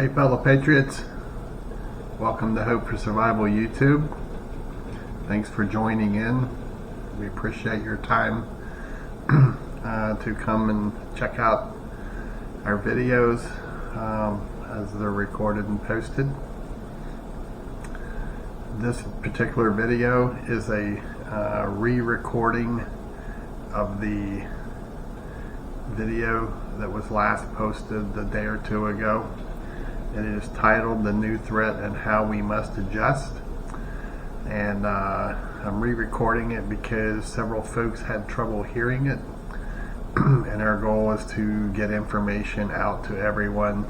Hey fellow patriots, welcome to Hope for Survival YouTube. Thanks for joining in. We appreciate your time to come and check out our videos as they're recorded and posted. This particular video is a re-recording of the video that was last posted a day or two ago. It is titled "The New Threat and How We Must Adjust," and I'm re-recording it because several folks had trouble hearing it, and our goal is to get information out to everyone.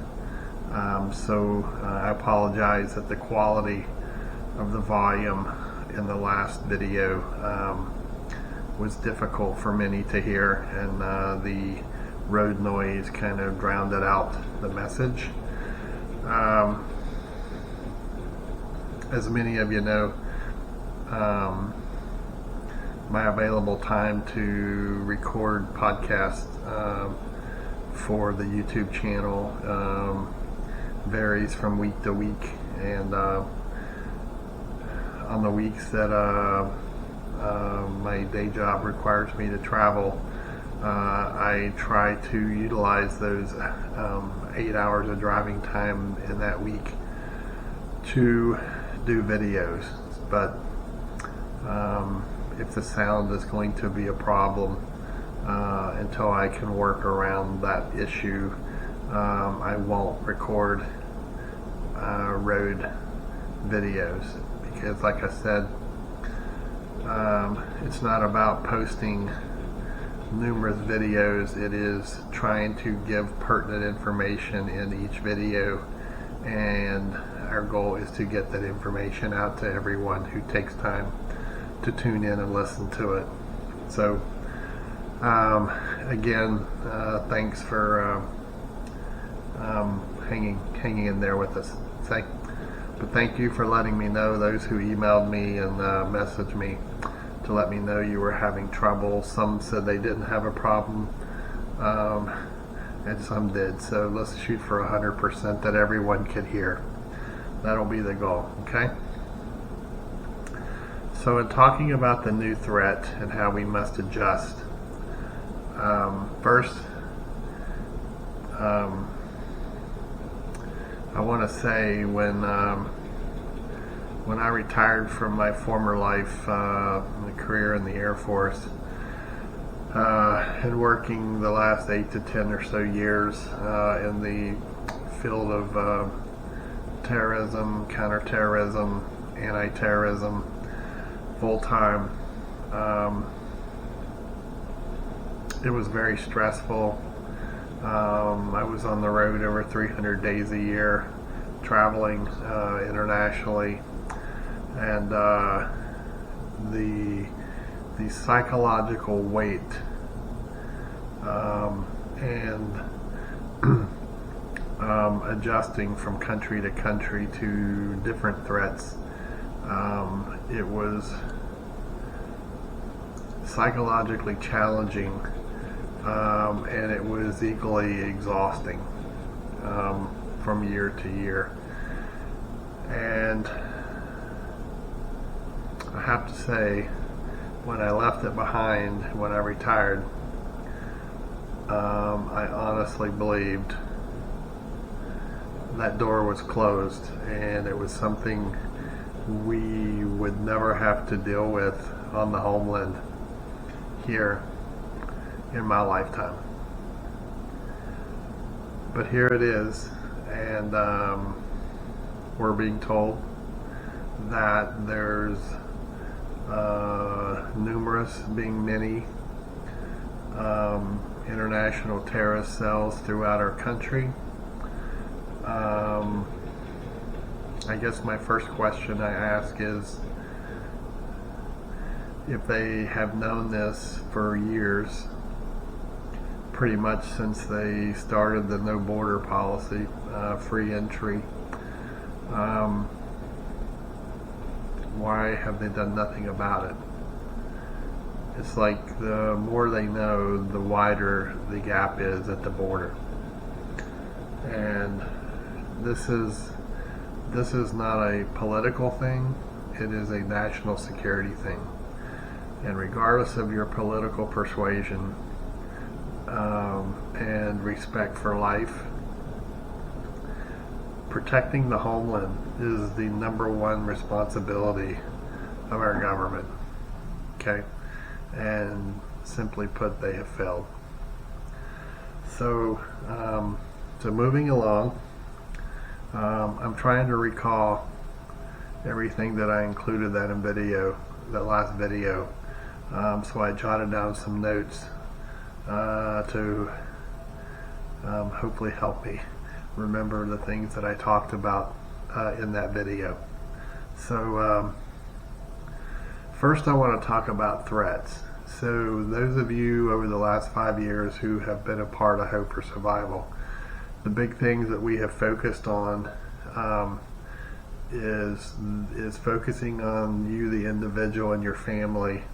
So I apologize that the quality of the volume in the last video was difficult for many to hear, and the road noise kind of drowned out the message. As many of you know, my available time to record podcasts for the YouTube channel varies from week to week, and on the weeks that my day job requires me to travel, I try to utilize those 8 hours of driving time in that week to do videos. But if the sound is going to be a problem until I can work around that issue, I won't record road videos, because like I said, it's not about posting numerous videos. It is trying to give pertinent information in each video, and our goal is to get that information out to everyone who takes time to tune in and listen to it. So again, thanks for hanging in there with us. But thank you for letting me know, those who emailed me and messaged me to let me know you were having trouble. Some said they didn't have a problem, and some did. So let's shoot for 100% that everyone could hear. That'll be the goal, okay? So in talking about the new threat and how we must adjust, first, I want to say when I retired from my former life, my career in the Air Force, and working the last 8 to 10 or so years in the field of terrorism, counterterrorism, anti-terrorism, full-time, it was very stressful. I was on the road over 300 days a year, traveling internationally, and the psychological weight and adjusting from country to country to different threats, it was psychologically challenging, and it was equally exhausting from year to year. And I have to say, when I left it behind, when I retired, I honestly believed that door was closed, and it was something we would never have to deal with on the homeland here in my lifetime. But here it is, and we're being told that there's many international terrorist cells throughout our country. I guess my first question I ask is, if they have known this for years, pretty much since they started the no border policy, free entry, why have they done nothing about it? It's like the more they know, the wider the gap is at the border. And this is not a political thing. It is a national security thing. And regardless of your political persuasion and respect for life, protecting the homeland is the #1 responsibility of our government. Okay? And simply put, they have failed. So, so moving along, I'm trying to recall everything that I included that last video. So I jotted down some notes to hopefully help me remember the things that I talked about in that video. So first I want to talk about threats. So those of you over the last 5 years who have been a part of Hope for Survival, the big things that we have focused on is focusing on you, the individual, and your family,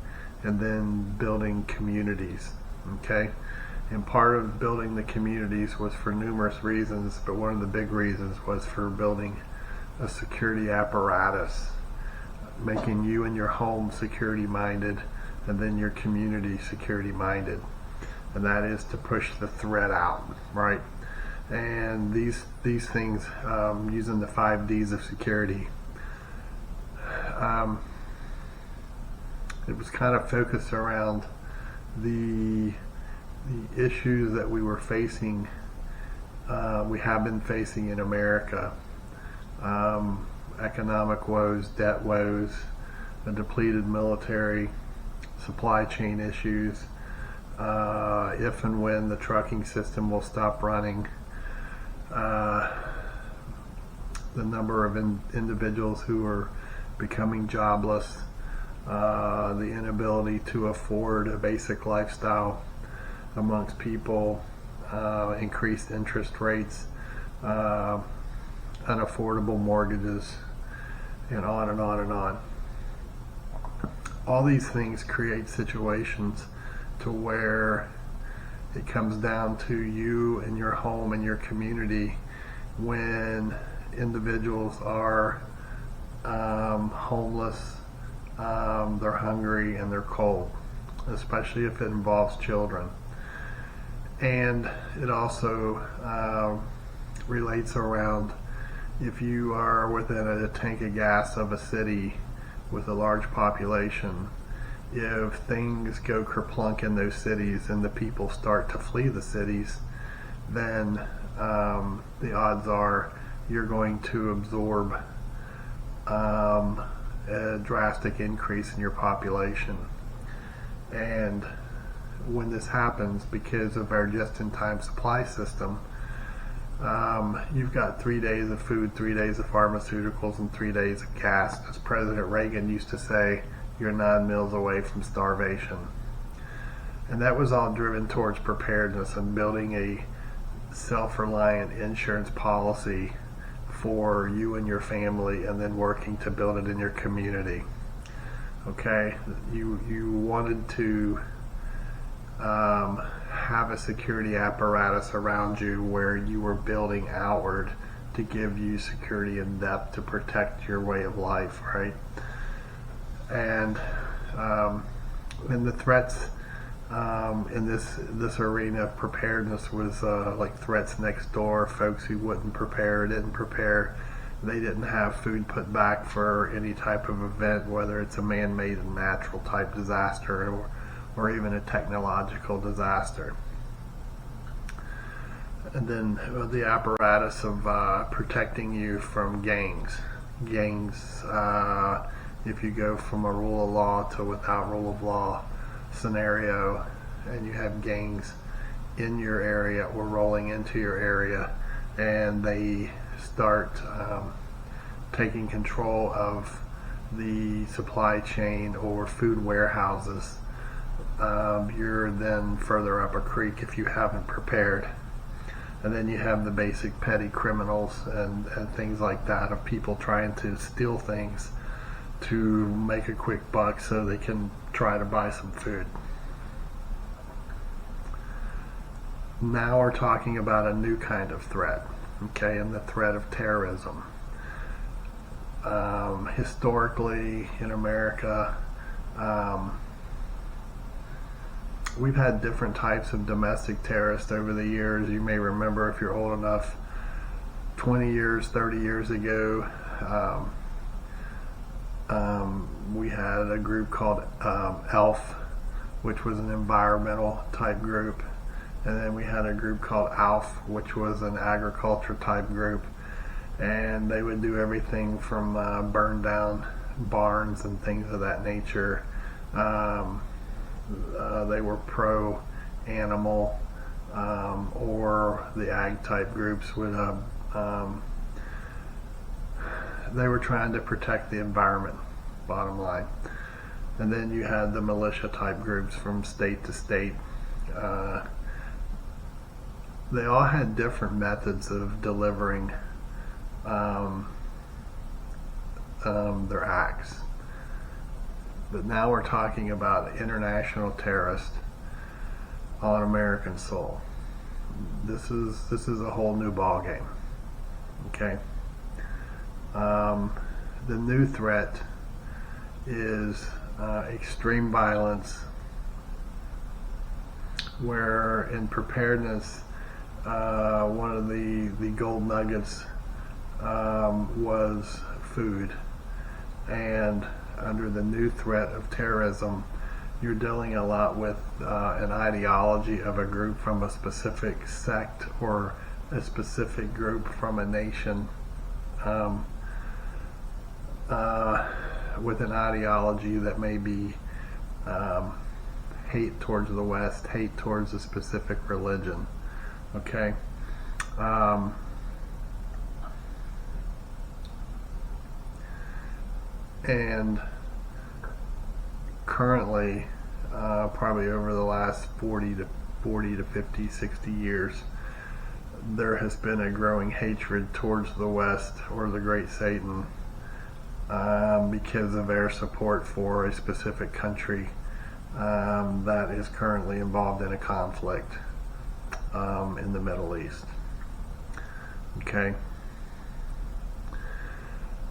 and then building communities. Okay? And part of building the communities was for numerous reasons, but one of the big reasons was for building a security apparatus, making you and your home security minded, and then your community security minded. And that is to push the threat out, right? And these things, using the 5 Ds of security, it was kind of focused around the issues that we were facing, we have been facing in America. Economic woes, debt woes, a depleted military, supply chain issues, if and when the trucking system will stop running, the number of individuals who are becoming jobless, the inability to afford a basic lifestyle amongst people, increased interest rates, unaffordable mortgages, and on and on and on. All these things create situations to where it comes down to you and your home and your community when individuals are homeless, they're hungry, and they're cold, especially if it involves children. And it also relates around if you are within a tank of gas of a city with a large population. If things go kerplunk in those cities and the people start to flee the cities, then the odds are you're going to absorb a drastic increase in your population. And when this happens, because of our just-in-time supply system, you've got 3 days of food, 3 days of pharmaceuticals, and 3 days of gas. As President Reagan used to say, you're 9 meals away from starvation. And that was all driven towards preparedness and building a self-reliant insurance policy for you and your family, and then working to build it in your community. Okay, you wanted to have a security apparatus around you where you were building outward to give you security in depth to protect your way of life, right? And the threats in this arena of preparedness was like threats next door, folks who wouldn't prepare, didn't prepare. They didn't have food put back for any type of event, whether it's a man-made and natural type disaster or even a technological disaster. And then the apparatus of protecting you from gangs. If you go from a rule of law to without rule of law scenario, and you have gangs in your area or rolling into your area, and they start taking control of the supply chain or food warehouses, you're then further up a creek if you haven't prepared. And then you have the basic petty criminals and things like that, of people trying to steal things to make a quick buck so they can try to buy some food. Now we're talking about a new kind of threat. okay, and the threat of terrorism. Historically in America, we've had different types of domestic terrorists over the years. You may remember, if you're old enough, 20 years, 30 years ago, we had a group called ELF, which was an environmental type group, and then we had a group called ALF, which was an agriculture type group, and they would do everything from burn down barns and things of that nature. They were pro-animal, or the ag type groups would they were trying to protect the environment, bottom line. And then you had the militia type groups from state to state. They all had different methods of delivering their acts. But now we're talking about international terrorists on American soil. This is a whole new ball game. Okay. The new threat is extreme violence, where in preparedness, one of the gold nuggets was food, and under the new threat of terrorism, you're dealing a lot with an ideology of a group from a specific sect or a specific group from a nation, with an ideology that may be hate towards the West, hate towards a specific religion. Okay. And currently, probably over the last 40 to 50, 60 years, there has been a growing hatred towards the West, or the Great Satan, because of their support for a specific country that is currently involved in a conflict in the Middle East. Okay.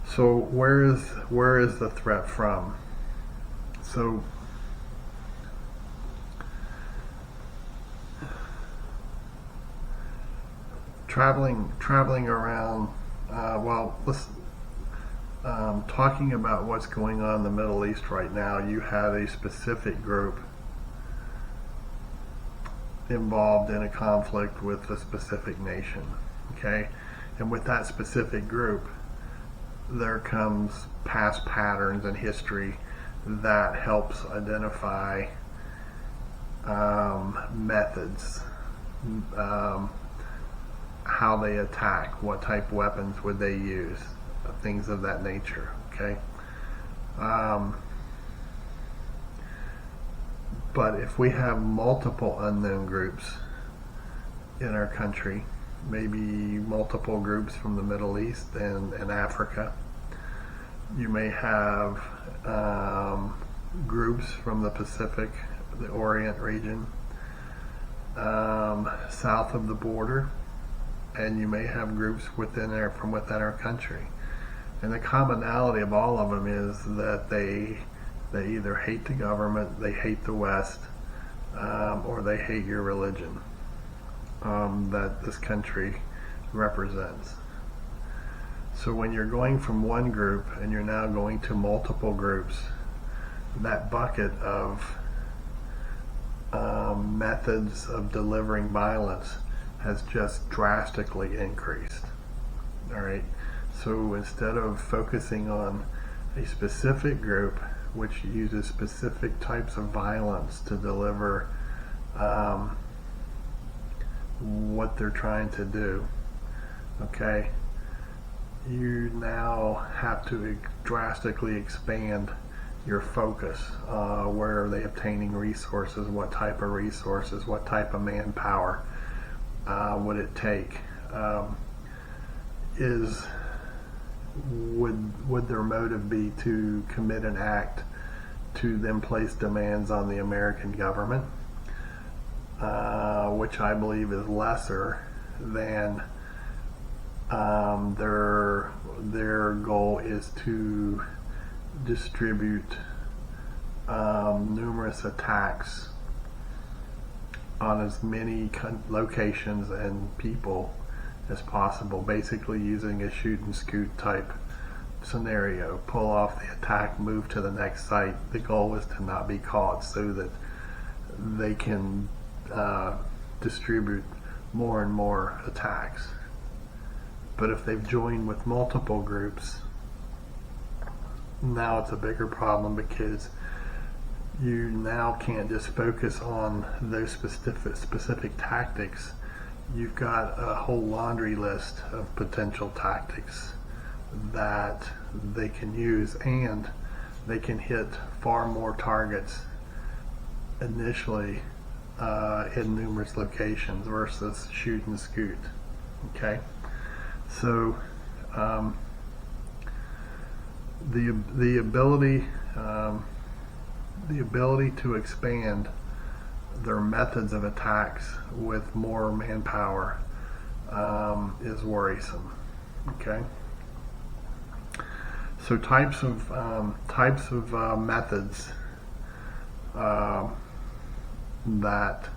So where is the threat from? So traveling around, talking about what's going on in the Middle East right now, you have a specific group involved in a conflict with a specific nation, okay? And with that specific group, there comes past patterns in history that helps identify methods, how they attack, what type of weapons would they use, things of that nature, okay? But if we have multiple unknown groups in our country, maybe multiple groups from the Middle East and Africa, you may have groups from the Pacific, the Orient region, south of the border, and you may have groups from within our country. And the commonality of all of them is that they either hate the government, they hate the West, or they hate your religion that this country represents. So when you're going from one group and you're now going to multiple groups, that bucket of methods of delivering violence has just drastically increased. All right. So instead of focusing on a specific group which uses specific types of violence to deliver what they're trying to do, okay, you now have to drastically expand your focus. Where are they obtaining resources? What type of resources? What type of manpower would it take? Would their motive be to commit an act to then place demands on the American government, which I believe is lesser than Their goal is to distribute numerous attacks on as many locations and people as possible, basically using a shoot and scoot type scenario. Pull off the attack, move to the next site. The goal is to not be caught so that they can distribute more and more attacks. But if they've joined with multiple groups, now it's a bigger problem, because you now can't just focus on those specific tactics. You've got a whole laundry list of potential tactics that they can use, and they can hit far more targets initially in numerous locations versus shoot and scoot. Okay, so the ability to expand their methods of attacks with more manpower is worrisome. Okay, so types of methods that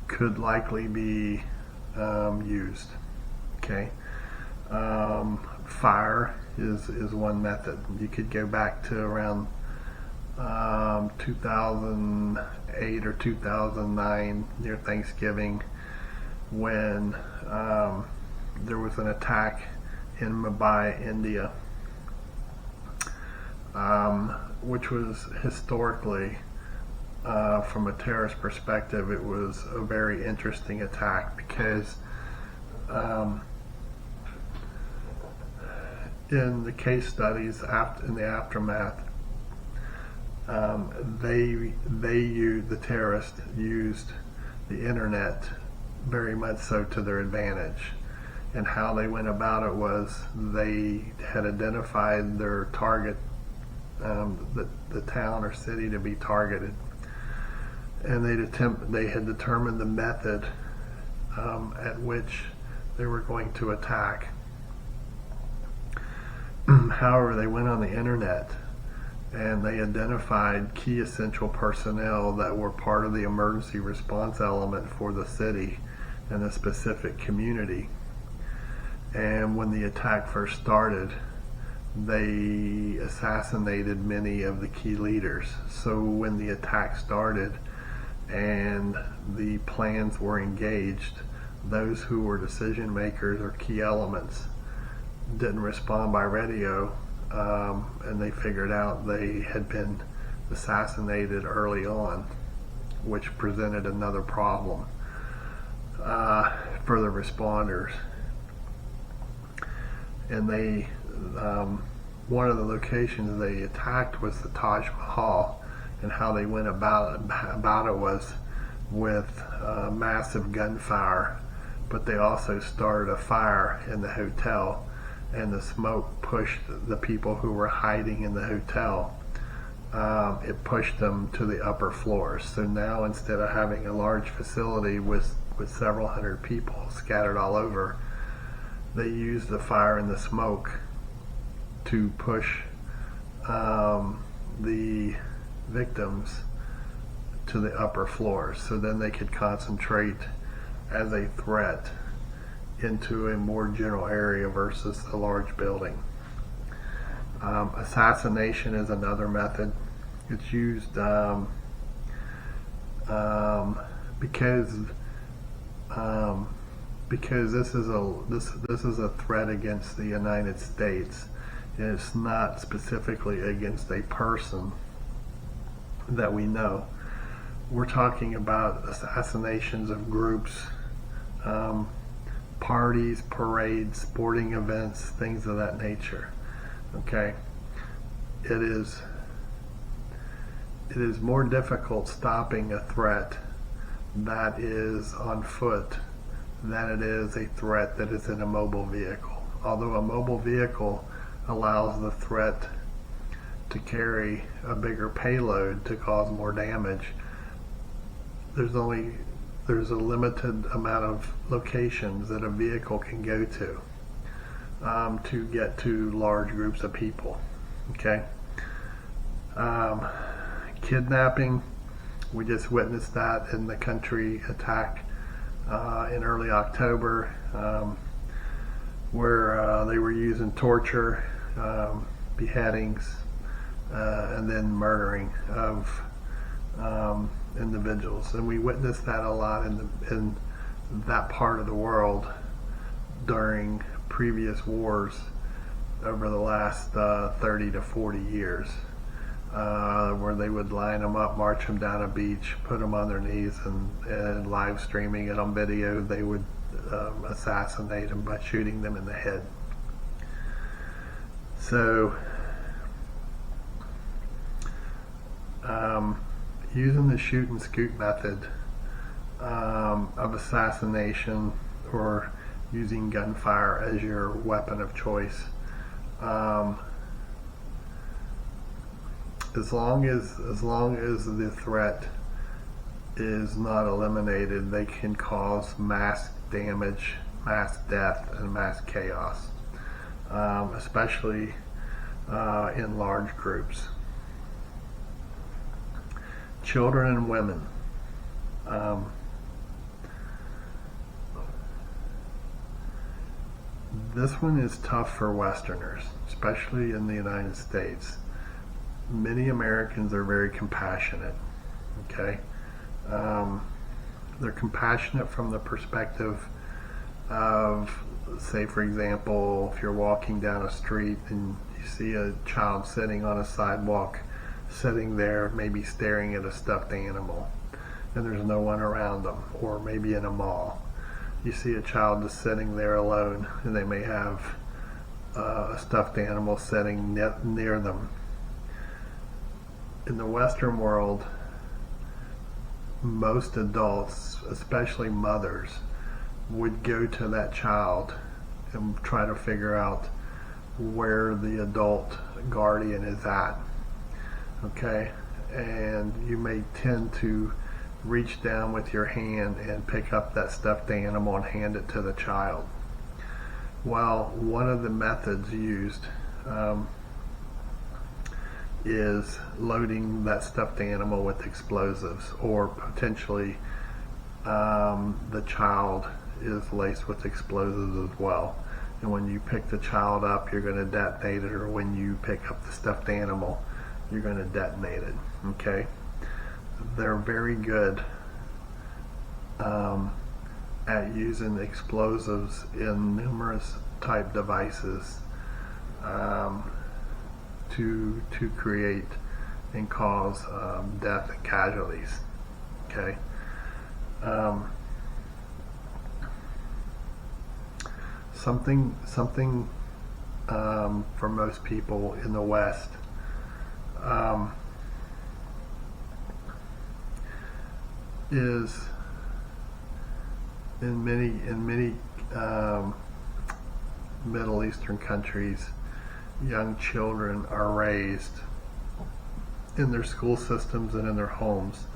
could likely be used. Okay, fire is one method. You could go back to around 2008 or 2009 near Thanksgiving, when there was an attack in Mumbai, India, which was historically, from a terrorist perspective, it was a very interesting attack, because in the case studies in the aftermath, the terrorists used the internet very much so to their advantage. And how they went about it was they had identified their target, the town or city to be targeted, and they had determined the method at which they were going to attack. However, they went on the internet and they identified key essential personnel that were part of the emergency response element for the city and the specific community. And when the attack first started, they assassinated many of the key leaders. So when the attack started and the plans were engaged, those who were decision makers or key elements didn't respond by radio, and they figured out they had been assassinated early on, which presented another problem for the responders. And one of the locations they attacked was the Taj Mahal, and how they went about it was with massive gunfire, but they also started a fire in the hotel, and the smoke pushed the people who were hiding in the hotel. It pushed them to the upper floors. So now, instead of having a large facility with several hundred people scattered all over, they used the fire and the smoke to push the victims to the upper floors, so then they could concentrate as a threat into a more general area versus a large building. Assassination is another method. It's used because this is a threat against the United States. It's not specifically against a person that we know. We're talking about assassinations of groups, parties, parades, sporting events, things of that nature. Okay, it is more difficult stopping a threat that is on foot than it is a threat that is in a mobile vehicle. Although a mobile vehicle allows the threat to carry a bigger payload to cause more damage, there's a limited amount of locations that a vehicle can go to. to get to large groups of people. Okay. Kidnapping, we just witnessed that in the country attack in early October, where they were using torture, beheadings, and then murdering of individuals. And we witnessed that a lot in that part of the world during previous wars over the last 30 to 40 years, where they would line them up, march them down a beach, put them on their knees, and live streaming it on video, they would assassinate them by shooting them in the head. So using the shoot and scoot method of assassination, or using gunfire as your weapon of choice, as long as the threat is not eliminated, they can cause mass damage, mass death, and mass chaos, especially in large groups. Children and women. This one is tough for Westerners, especially in the United States. Many Americans are very compassionate, okay? They're compassionate from the perspective of, say for example, if you're walking down a street and you see a child sitting on a sidewalk, sitting there maybe staring at a stuffed animal, and there's no one around them, or maybe in a mall. You see a child just sitting there alone, and they may have a stuffed animal sitting near them. In the Western world, most adults, especially mothers, would go to that child and try to figure out where the adult guardian is at. Okay? And you may tend to reach down with your hand and pick up that stuffed animal and hand it to the child. Well, one of the methods used is loading that stuffed animal with explosives, or potentially the child is laced with explosives as well. And when you pick the child up, you're going to detonate it, or when you pick up the stuffed animal, you're going to detonate it. Okay? They're very good at using explosives in numerous type devices to create and cause death and casualties. Okay. Something for most people in the West, is in many Middle Eastern countries, young children are raised in their school systems and in their homes.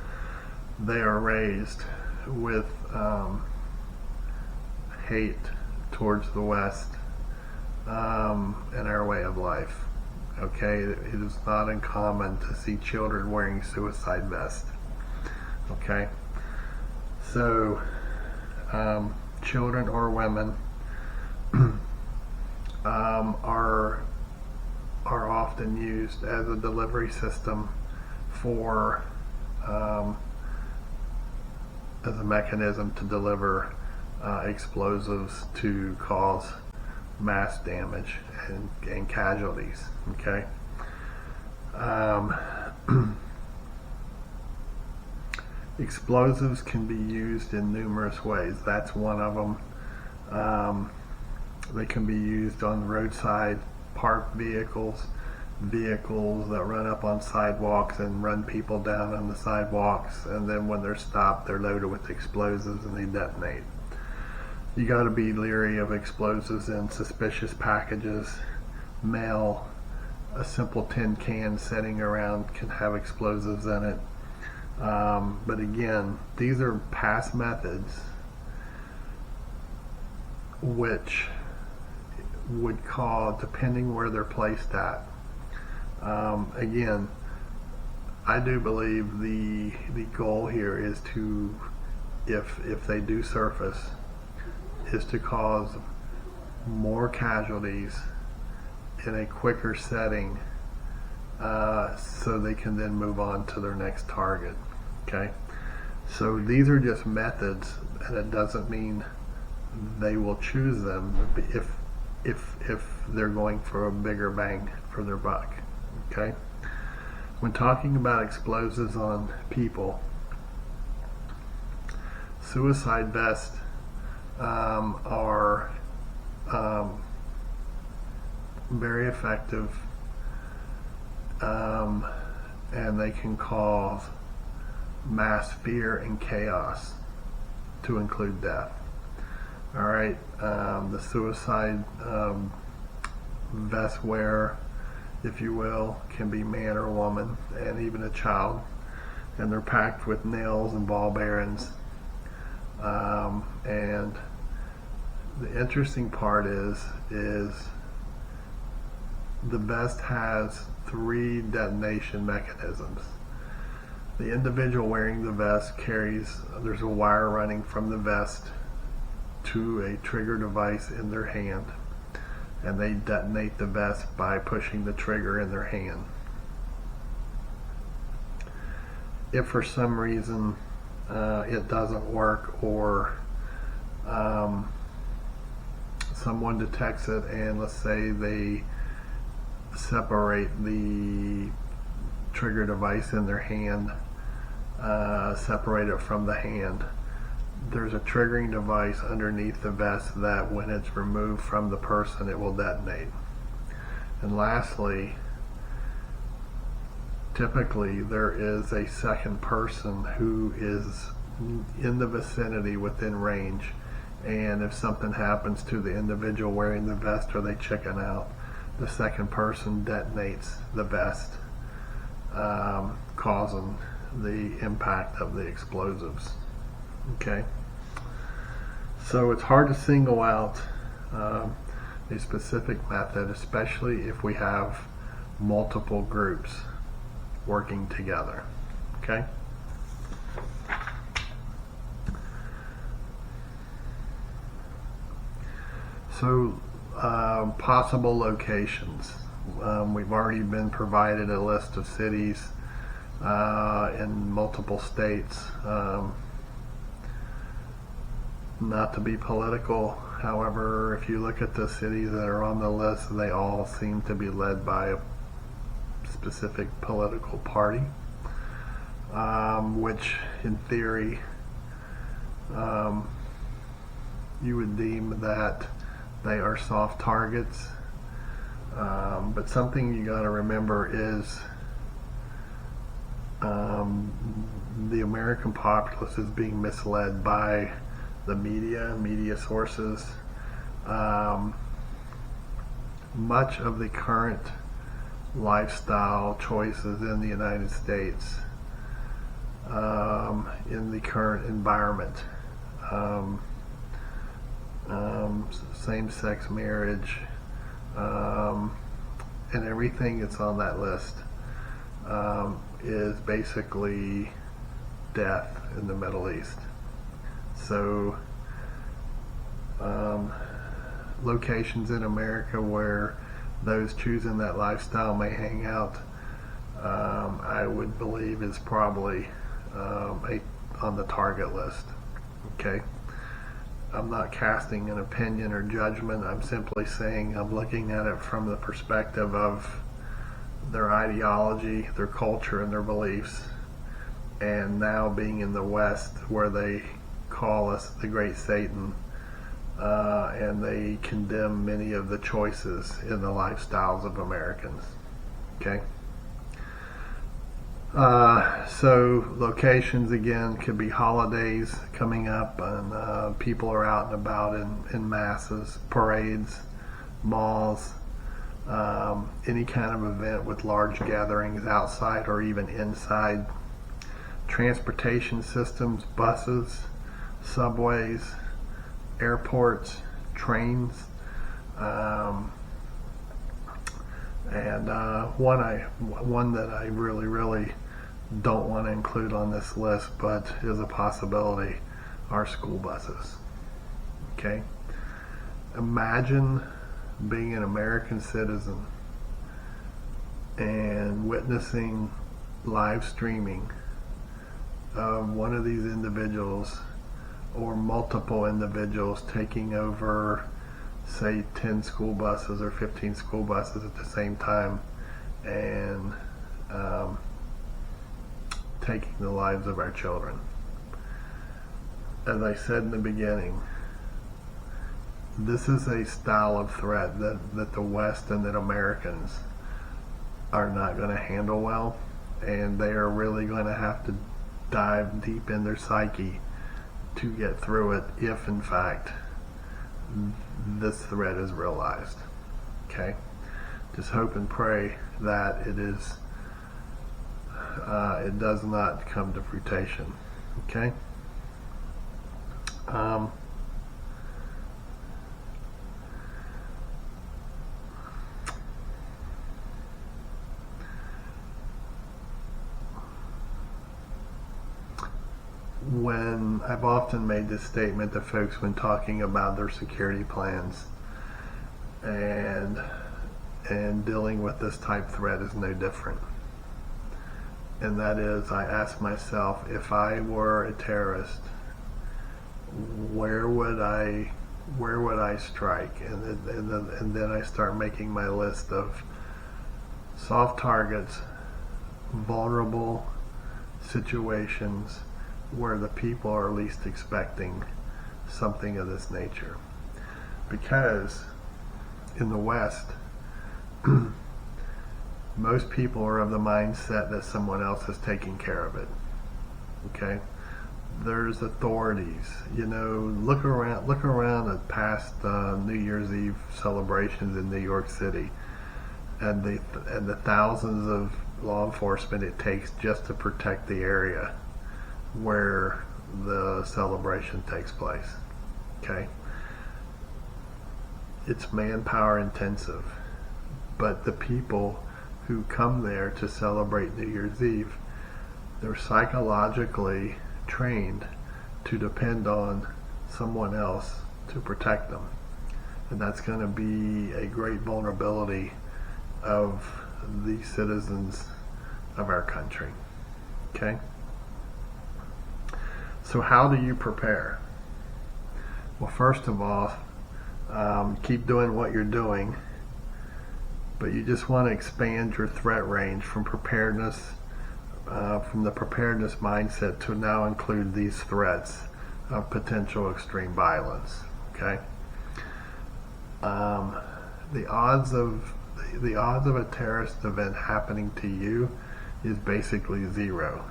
They are raised with hate towards the West and our way of life. Okay, it is not uncommon to see children wearing suicide vests. Okay, so children or women are often used as a delivery system for as a mechanism to deliver explosives to cause mass damage and casualties. Okay. Explosives can be used in numerous ways. That's one of them. They can be used on roadside parked vehicles that run up on sidewalks and run people down on the sidewalks, and then when they're stopped, they're loaded with explosives and they detonate. You got to be leery of explosives in suspicious packages. Mail, a simple tin can sitting around can have explosives in it. But again, these are past methods which would cause, depending where they're placed at. Again, I do believe the goal here is to, if they do surface, is to cause more casualties in a quicker setting, so they can then move on to their next target. Okay, so these are just methods, and it doesn't mean they will choose them if they're going for a bigger bang for their buck. Okay, when talking about explosives on people, suicide vests are very effective, and they can cause mass fear and chaos, to include death. All right, the suicide vest wearer, if you will, can be man or woman, and even a child, and they're packed with nails and ball bearings. And the interesting part is the vest has 3 detonation mechanisms. The individual wearing the vest there's a wire running from the vest to a trigger device in their hand, and they detonate the vest by pushing the trigger in their hand. If for some reason it doesn't work, or someone detects it, and let's say they separate the trigger device in their hand, separate it from the hand, there's a triggering device underneath the vest that when it's removed from the person, it will detonate. And lastly, typically there is a second person who is in the vicinity within range, and if something happens to the individual wearing the vest or they chicken out, the second person detonates the vest, causing the impact of the explosives. Okay, so it's hard to single out a specific method, especially if we have multiple groups working together. Okay, so possible locations. We've already been provided a list of cities in multiple states. Not to be political, however, if you look at the cities that are on the list, they all seem to be led by a specific political party, which in theory you would deem that they are soft targets. But something you got to remember is the American populace is being misled by the media sources. Much of the current lifestyle choices in the United States, in the current environment, same-sex marriage, and everything that's on that list is basically death in the Middle East. So locations in America where those choosing that lifestyle may hang out, I would believe is probably on the target list. Okay, I'm not casting an opinion or judgment. I'm simply saying I'm looking at it from the perspective of their ideology, their culture, and their beliefs, and now being in the West where they call us the Great Satan, and they condemn many of the choices in the lifestyles of Americans. Okay, so locations again could be holidays coming up, and people are out and about in masses, parades, malls, any kind of event with large gatherings outside or even inside. Transportation systems, buses, subways, airports, trains, Um, and one that I really don't want to include on this list, but is a possibility, are school buses. Okay? Imagine being an American citizen and witnessing live streaming of one of these individuals or multiple individuals taking over, say, 10 school buses or 15 school buses at the same time and taking the lives of our children. As I said in the beginning, this is a style of threat that the West and that Americans are not going to handle well, and they are really going to have to dive deep in their psyche to get through it if in fact this threat is realized. Okay? Just hope and pray that it does not come to fruition. Okay? When I've often made this statement to folks when talking about their security plans, and dealing with this type threat is no different. And that is, I ask myself, if I were a terrorist, where would I strike? And then I start making my list of soft targets, vulnerable situations where the people are least expecting something of this nature. Because in the West, most people are of the mindset that someone else is taking care of it. Okay? There's authorities. You know, look around at past New Year's Eve celebrations in New York City, and the thousands of law enforcement it takes just to protect the area where the celebration takes place. Okay? It's manpower intensive, but the people who come there to celebrate New Year's Eve, they're psychologically trained to depend on someone else to protect them, and that's going to be a great vulnerability of the citizens of our country. Okay? So how do you prepare? Well, first of all, keep doing what you're doing, but you just want to expand your threat range from preparedness, from the preparedness mindset to now include these threats of potential extreme violence. Okay. The odds of a terrorist event happening to you is basically zero.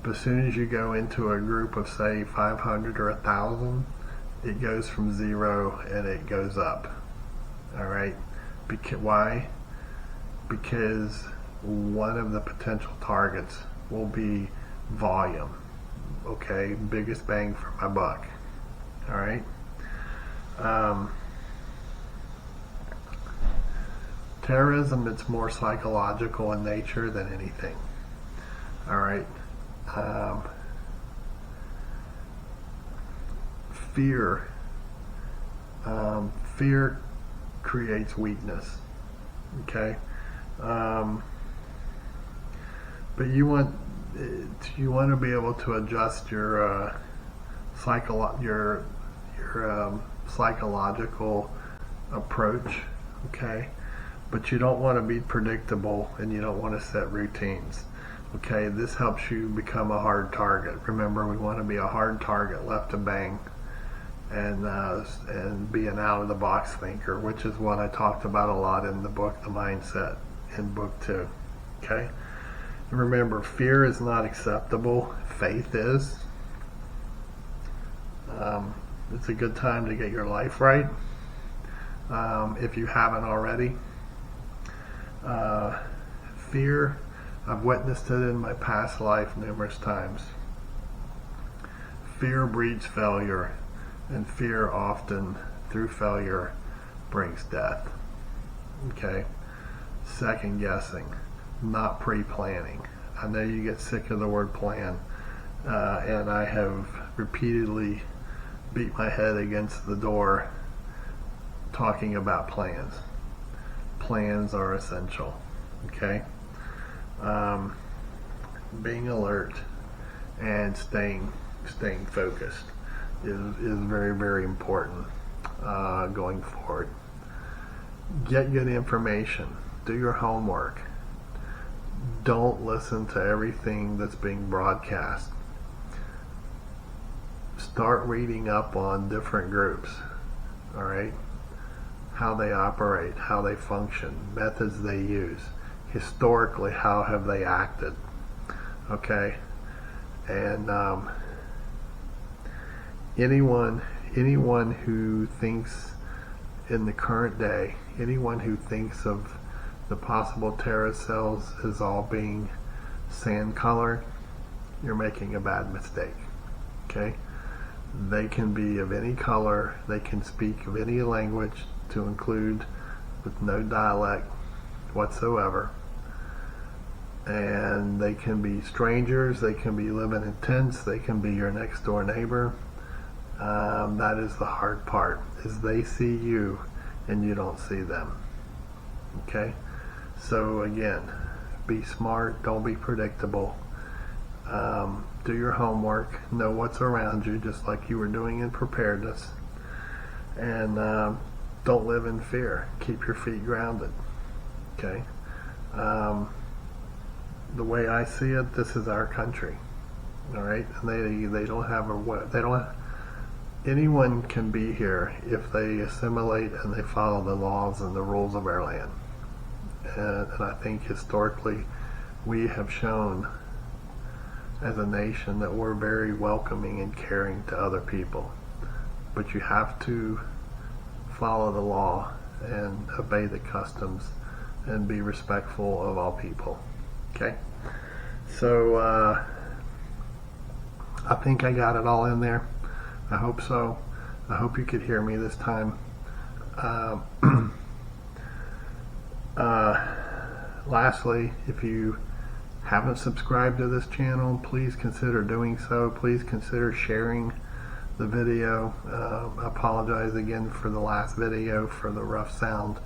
But as soon as you go into a group of, say, 500 or 1,000, it goes from zero and it goes up. All right? Why? Because one of the potential targets will be volume. Okay? Biggest bang for my buck. All right? Terrorism, it's more psychological in nature than anything. All right? Fear creates weakness. Okay, but you want to be able to adjust your psychological approach. Okay, but you don't want to be predictable, and you don't want to set routines. Okay, this helps you become a hard target. Remember, we want to be a hard target, left to bang, and be an out-of-the-box thinker, which is what I talked about a lot in the book, The Mindset, in book 2. Okay? And remember, fear is not acceptable. Faith is. It's a good time to get your life right, if you haven't already. Fear, I've witnessed it in my past life numerous times. Fear breeds failure, and fear often, through failure, brings death. Okay? Second guessing, not pre-planning. I know you get sick of the word plan, and I have repeatedly beat my head against the door talking about plans. Plans are essential. Okay? Being alert and staying focused is very, very important going forward. Get good information. Do your homework. Don't listen to everything that's being broadcast. Start reading up on different groups, all right? How they operate, how they function, methods they use. Historically, how have they acted, okay? And anyone who thinks in the current day, anyone who thinks of the possible terrorist cells as all being sand colored, you're making a bad mistake. Okay? They can be of any color, they can speak of any language to include with no dialect whatsoever. And they can be strangers, they can be living in tents, they can be your next door neighbor. That is the hard part, is they see you and you don't see them. Okay? So again, be smart, don't be predictable. Do your homework, know what's around you, just like you were doing in preparedness. And don't live in fear. Keep your feet grounded. Okay? The way I see it, this is our country. All right? And they don't have anyone can be here if they assimilate and they follow the laws and the rules of our land. And I think historically we have shown as a nation that we're very welcoming and caring to other people. But you have to follow the law and obey the customs and be respectful of all people. Okay? So I think I got it all in there. I hope so. I hope you could hear me this time. Lastly, if you haven't subscribed to this channel, please consider doing so. Please consider sharing the video. I apologize again for the last video for the rough sound.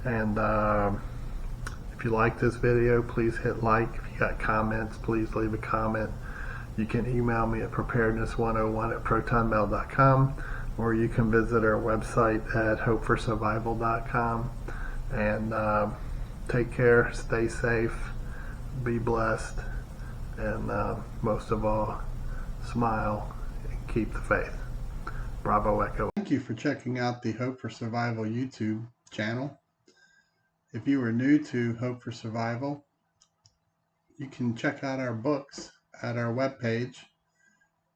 And if you like this video, please hit like. If you got comments, please leave a comment. You can email me at preparedness101@protonmail.com, or you can visit our website at hopeforsurvival.com. And take care, stay safe, be blessed, and most of all, smile and keep the faith. Bravo Echo. Thank you for checking out the Hope for Survival YouTube channel. If you are new to Hope for Survival, you can check out our books at our webpage.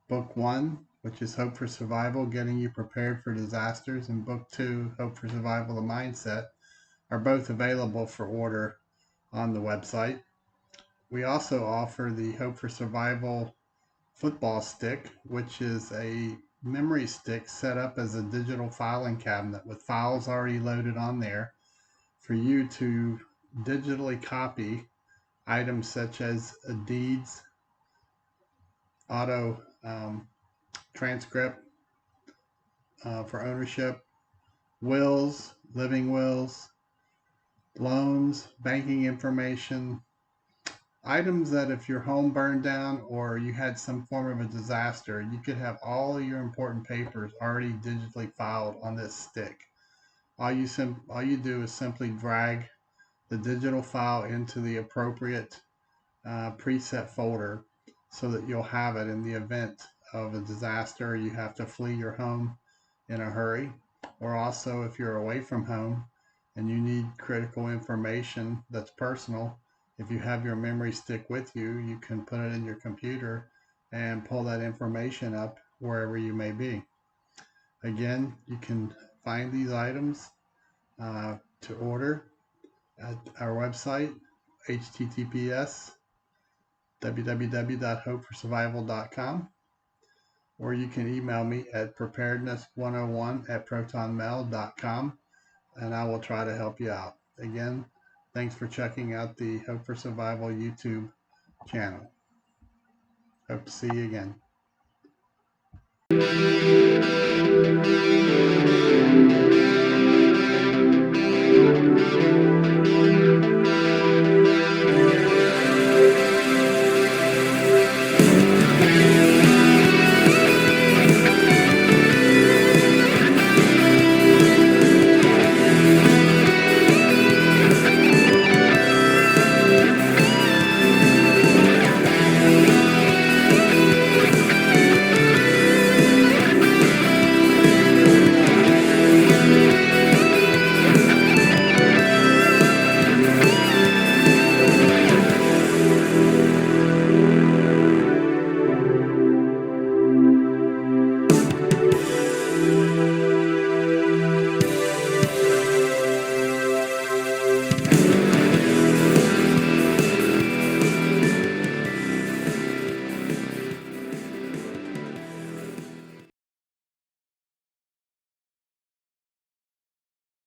Book 1, which is Hope for Survival, Getting You Prepared for Disasters, and Book 2, Hope for Survival, The Mindset, are both available for order on the website. We also offer the Hope for Survival football stick, which is a memory stick set up as a digital filing cabinet with files already loaded on there for you to digitally copy items such as deeds, auto transcript for ownership, wills, living wills, loans, banking information, items that if your home burned down or you had some form of a disaster, you could have all your important papers already digitally filed on this stick. All you do is simply drag the digital file into the appropriate preset folder so that you'll have it in the event of a disaster. You have to flee your home in a hurry, or also if you're away from home and you need critical information that's personal, if you have your memory stick with you, you can put it in your computer and pull that information up wherever you may be. Again, you can find these items to order at our website, https://www.hopeforsurvival.com, or you can email me at preparedness101@protonmail.com. and I will try to help you out. Again, thanks for checking out the Hope for Survival YouTube channel. Hope to see you again.